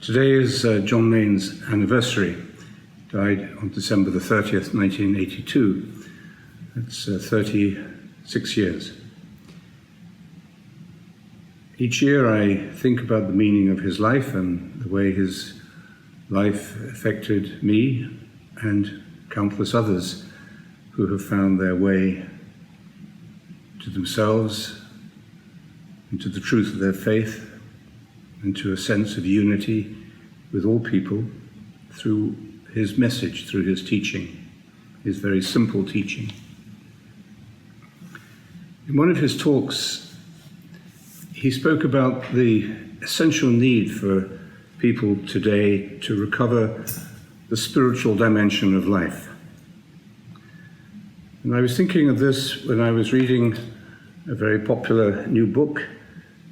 Today is John Mayne's anniversary. Died on December the 30th, 1982. That's 36 years. Each year I think about the meaning of his life and the way his life affected me and countless others who have found their way to themselves, into the truth of their faith, into a sense of unity with all people through his message, through his teaching, his very simple teaching. In one of his talks, he spoke about the essential need for people today to recover the spiritual dimension of life. And I was thinking of this when I was reading a very popular new book.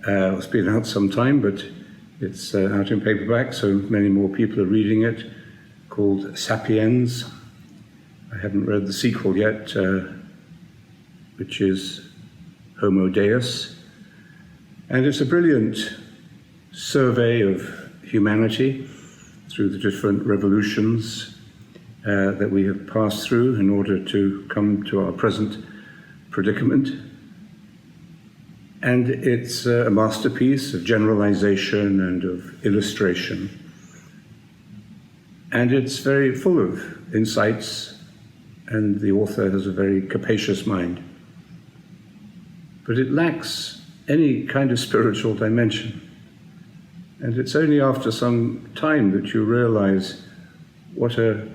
It's been out some time, but it's out in paperback, so many more people are reading it, called Sapiens. I haven't read the sequel yet, which is Homo Deus. And it's a brilliant survey of humanity through the different revolutions that we have passed through in order to come to our present predicament. And it's a masterpiece of generalization and of illustration. And it's very full of insights, and the author has a very capacious mind. But it lacks any kind of spiritual dimension. And it's only after some time that you realize what a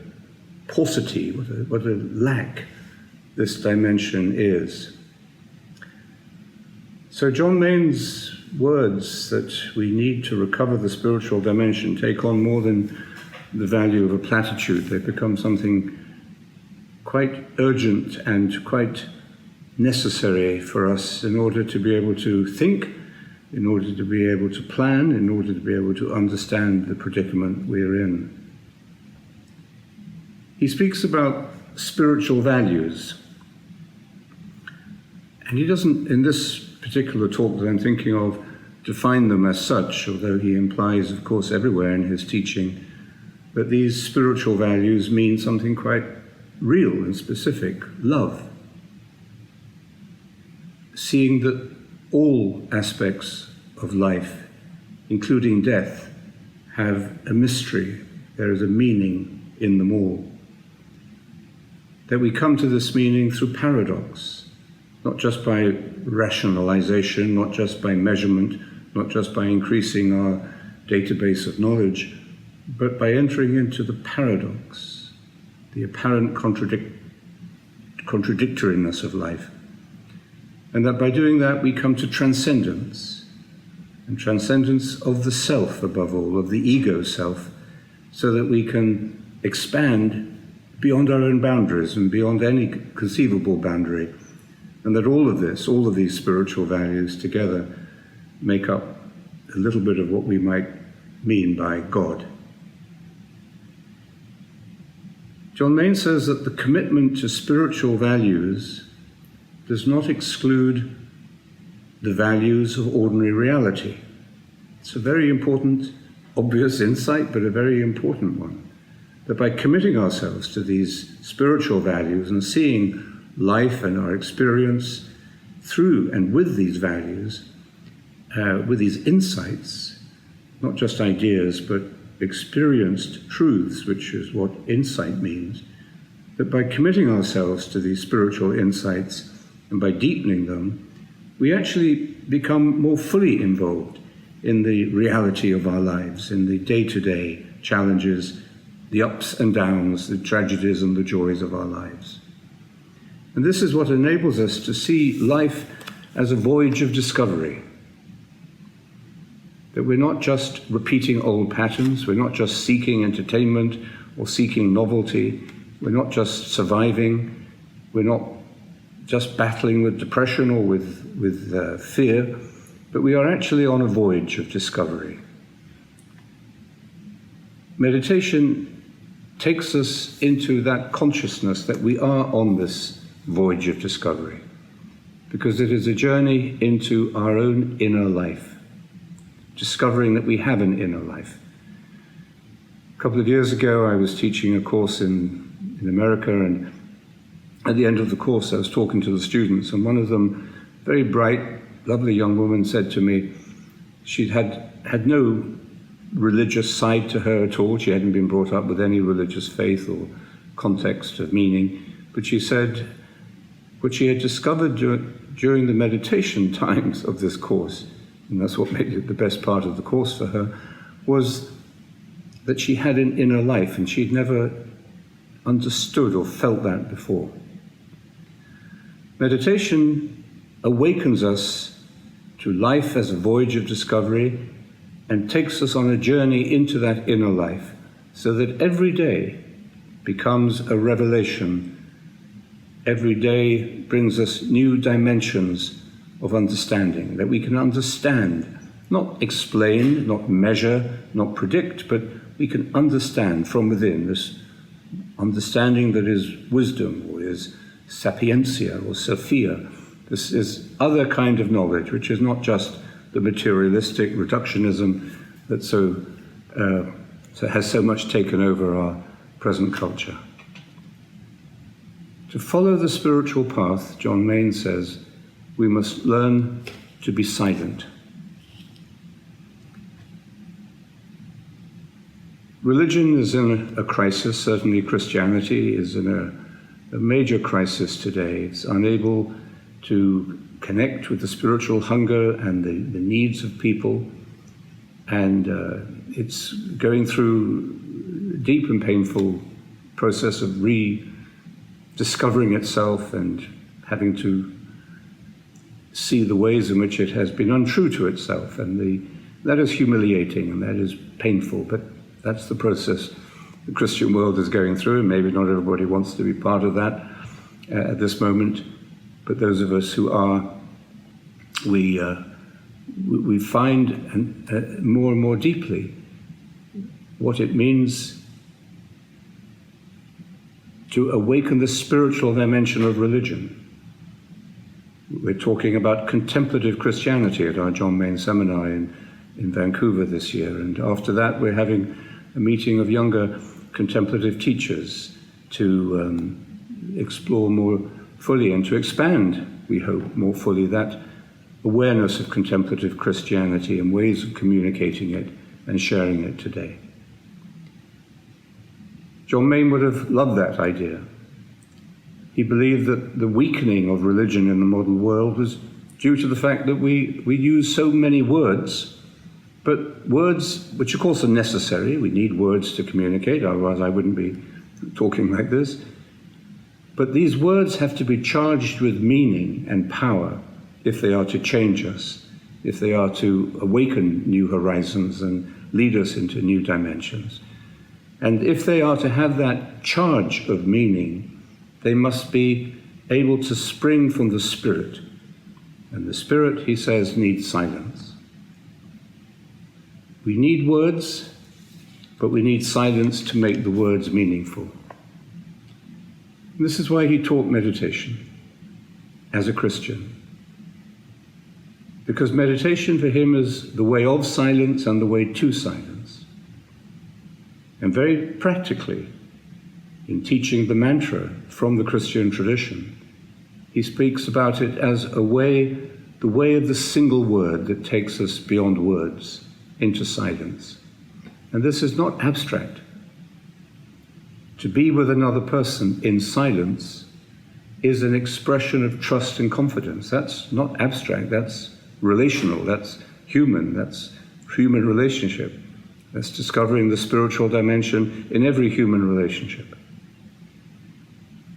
paucity, what a lack this dimension is. So John Mayne's words that we need to recover the spiritual dimension take on more than the value of a platitude. They become something quite urgent and quite necessary for us in order to be able to think, in order to be able to plan, in order to be able to understand the predicament we're in. He speaks about spiritual values. And he doesn't, in this particular talk that I'm thinking of, define them as such, although he implies, of course, everywhere in his teaching that these spiritual values mean something quite real and specific: love. Seeing that all aspects of life, including death, have a mystery. There is a meaning in them all. That we come to this meaning through paradox, not just by rationalization, not just by measurement, not just by increasing our database of knowledge, but by entering into the paradox, the apparent contradictoriness of life. And that by doing that, we come to transcendence, and transcendence of the self above all, of the ego self, so that we can expand beyond our own boundaries and beyond any conceivable boundary. And that all of this, all of these spiritual values together make up a little bit of what we might mean by God. John Mayne says that the commitment to spiritual values does not exclude the values of ordinary reality. It's a very important, obvious insight, but a very important one. That by committing ourselves to these spiritual values and seeing life and our experience through and with these values, with these insights, not just ideas, but experienced truths, which is what insight means, that by committing ourselves to these spiritual insights and by deepening them, we actually become more fully involved in the reality of our lives, in the day-to-day challenges, the ups and downs, the tragedies and the joys of our lives. And this is what enables us to see life as a voyage of discovery. That we're not just repeating old patterns, we're not just seeking entertainment or seeking novelty, we're not just surviving, we're not just battling with depression or with fear, but we are actually on a voyage of discovery. Meditation takes us into that consciousness that we are on this voyage of discovery, because it is a journey into our own inner life, discovering that we have an inner life, couple of years ago, I was teaching a course in America, and at the end of the course, I was talking to the students, and one of them, very bright, lovely young woman, said to me, she'd had no religious side to her at all. She hadn't been brought up with any religious faith or context of meaning, but she said what she had discovered during the meditation times of this course, and that's what made it the best part of the course for her, was that she had an inner life, and she'd never understood or felt that before. Meditation awakens us to life as a voyage of discovery and takes us on a journey into that inner life, so that every day becomes a revelation. Every day brings us new dimensions of understanding, that we can understand, not explain, not measure, not predict, but we can understand from within, this understanding that is wisdom, or is sapientia, or Sophia. This is other kind of knowledge, which is not just the materialistic reductionism that has so much taken over our present culture. To follow the spiritual path, John Main says, we must learn to be silent. Religion is in a crisis. Certainly Christianity is in a major crisis today. It's unable to connect with the spiritual hunger and the needs of people, and it's going through a deep and painful process of rediscovering itself and having to see the ways in which it has been untrue to itself, and that is humiliating and that is painful, but that's the process the Christian world is going through, and maybe not everybody wants to be part of that at this moment. But those of us who are, we find more and more deeply what it means to awaken the spiritual dimension of religion. We're talking about contemplative Christianity at our John Main seminar in Vancouver this year, and after that we're having a meeting of younger contemplative teachers to explore more fully and to expand, we hope, more fully that awareness of contemplative Christianity and ways of communicating it and sharing it today. John Main would have loved that idea. He believed that the weakening of religion in the modern world was due to the fact that we use so many words, but words which of course are necessary. We need words to communicate, otherwise I wouldn't be talking like this. But these words have to be charged with meaning and power if they are to change us, if they are to awaken new horizons and lead us into new dimensions. And if they are to have that charge of meaning, they must be able to spring from the Spirit. And the Spirit, he says, needs silence. We need words, but we need silence to make the words meaningful. This is why he taught meditation as a Christian. Because meditation for him is the way of silence and the way to silence. And very practically, in teaching the mantra from the Christian tradition, he speaks about it as a way, the way of the single word that takes us beyond words into silence. And this is not abstract. To be with another person in silence is an expression of trust and confidence. That's not abstract, that's relational, that's human relationship. That's discovering the spiritual dimension in every human relationship.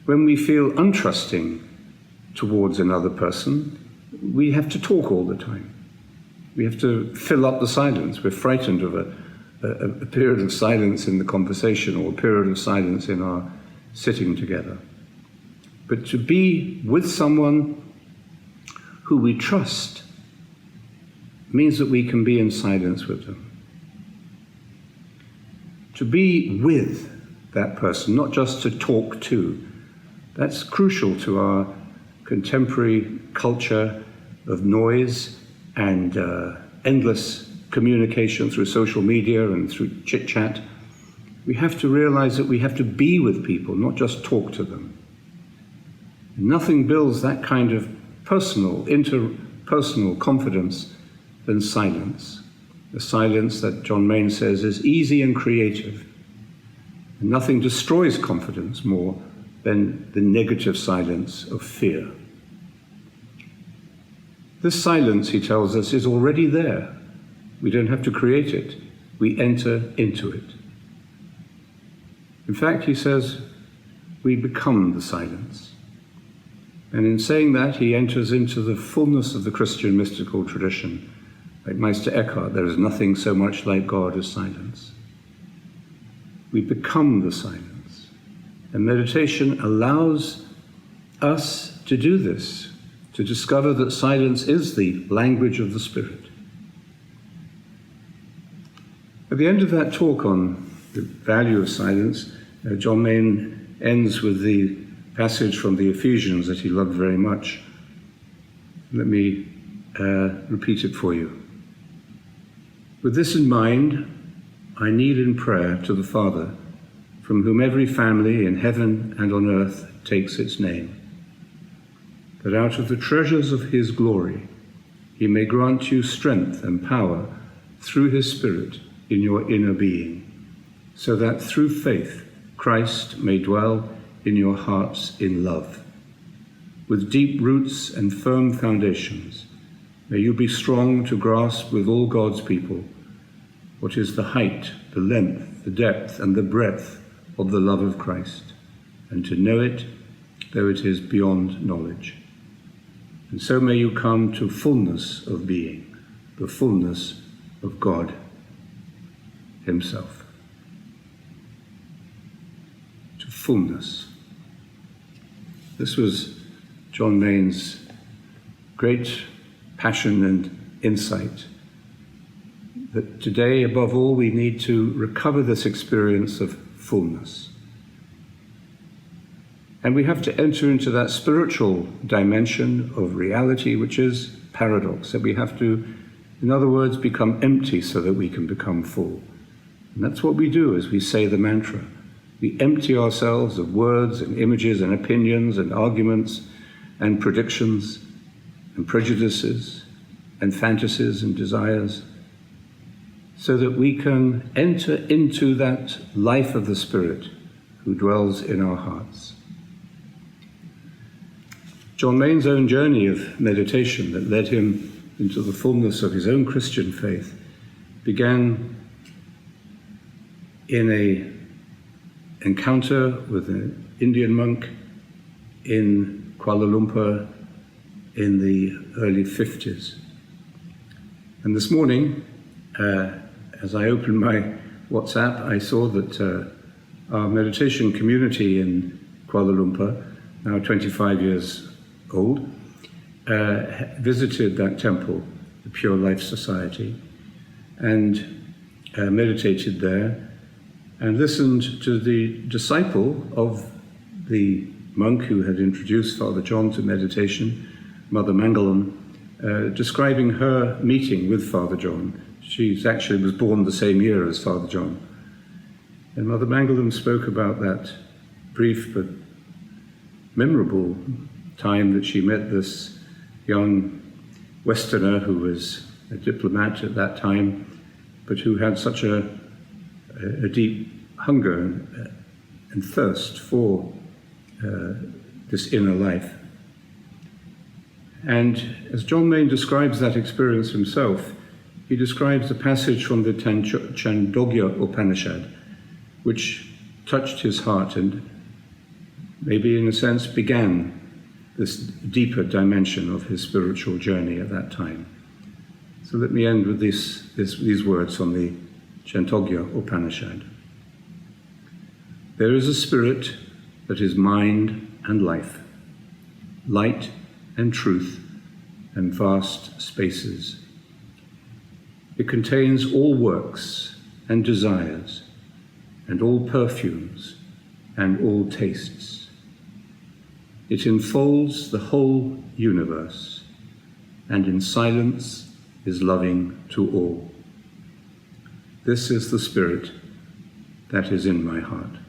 When we feel untrusting towards another person, we have to talk all the time. We have to fill up the silence. We're frightened of a period of silence in the conversation or a period of silence in our sitting together. But to be with someone who we trust means that we can be in silence with them. To be with that person, not just to talk to, that's crucial to our contemporary culture of noise and endless communication through social media and through chit-chat. we have to realize that we have to be with people, not just talk to them. Nothing builds that kind of personal, interpersonal confidence than silence. The silence that John Main says is easy and creative. And nothing destroys confidence more than the negative silence of fear. This silence, he tells us, is already there. We don't have to create it. We enter into it. In fact, he says, we become the silence. And in saying that, he enters into the fullness of the Christian mystical tradition. Like Meister Eckhart, there is nothing so much like God as silence. We become the silence. And meditation allows us to do this, to discover that silence is the language of the Spirit. At the end of that talk on the value of silence, John Main ends with the passage from the Ephesians that he loved very much. Let me repeat it for you. With this in mind, I kneel in prayer to the Father, from whom every family in heaven and on earth takes its name, that out of the treasures of his glory he may grant you strength and power through his Spirit in your inner being, so that through faith Christ may dwell in your hearts in love. With deep roots and firm foundations, may you be strong to grasp with all God's people what is the height, the length, the depth, and the breadth of the love of Christ, and to know it, though it is beyond knowledge. And so may you come to fullness of being, the fullness of God himself. To fullness. This was John Main's great passion and insight, that today, above all, we need to recover this experience of fullness. And we have to enter into that spiritual dimension of reality, which is paradox, that we have to, in other words, become empty so that we can become full. And that's what we do as we say the mantra. We empty ourselves of words and images and opinions and arguments and predictions and prejudices and fantasies and desires, so that we can enter into that life of the Spirit who dwells in our hearts. John Main's own journey of meditation that led him into the fullness of his own Christian faith began in an encounter with an Indian monk in Kuala Lumpur in the early 50s. And this morning, as I opened my WhatsApp, I saw that our meditation community in Kuala Lumpur, now 25 years old, visited that temple, the Pure Life Society, and meditated there, and listened to the disciple of the monk who had introduced Father John to meditation, Mother Mangalam, describing her meeting with Father John. She actually was born the same year as Father John. And Mother Mangalam spoke about that brief but memorable time that she met this young Westerner who was a diplomat at that time, but who had such a deep hunger and thirst for this inner life. And as John Main describes that experience himself, he describes a passage from the Chandogya Upanishad, which touched his heart and maybe in a sense began this deeper dimension of his spiritual journey at that time. So let me end with these words from the Chandogya Upanishad. There is a spirit that is mind and life, light and truth and vast spaces. It contains all works and desires and all perfumes and all tastes. It enfolds the whole universe and in silence is loving to all. This is the spirit that is in my heart.